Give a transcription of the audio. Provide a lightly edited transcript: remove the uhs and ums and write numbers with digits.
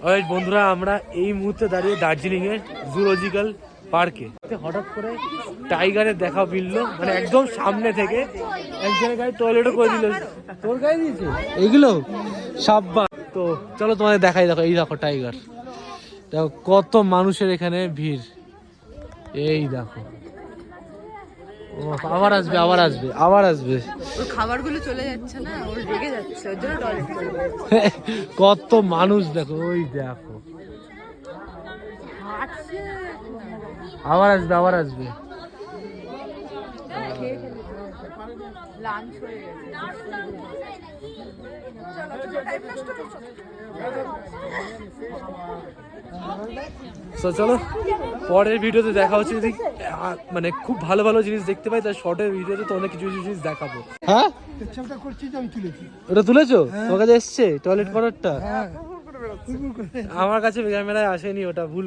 Alright বন্ধুরা, আমরা এই মুহূর্তে দাঁড়িয়ে দার্জিলিং এর জুলজিক্যাল পার্কে। হঠাৎ করে টাইগারের দেখা মিললো, মানে একদম সামনে থেকে। একজনের গায়ে টয়লেটও করে দিল। তোর গায়ে দিয়েছে এগুলো সাব্বা। তো চলো তোমাদের দেখাই, দেখো এই দেখো টাইগার। দেখো কত মানুষের এখানে ভিড়, এই দেখো। আবার আসবে আবার আসবে আবার আসবে। ওর খাবারগুলো চলে যাচ্ছে না, ওর রেগে যাচ্ছে, ওর জন্য টয়লেট করে। কত মানুষ দেখো, ওই দেখো। আবার আসবে আবার আসবে। লাঞ্চ হয়ে গেছে। তো চলো পরের ভিডিওতে দেখা হচ্ছে। যদি মানে খুব ভালো ভালো জিনিস দেখতে পাই তার শর্টের ভিডিওতে তোমাদের কিছু কিছু জিনিস দেখাবো। হ্যাঁ ওটা তুলেছো? তোমার কাছে এসছে টয়লেট করারটা? আমার কাছে ক্যামেরায় আসেনি, ওটা ভুল।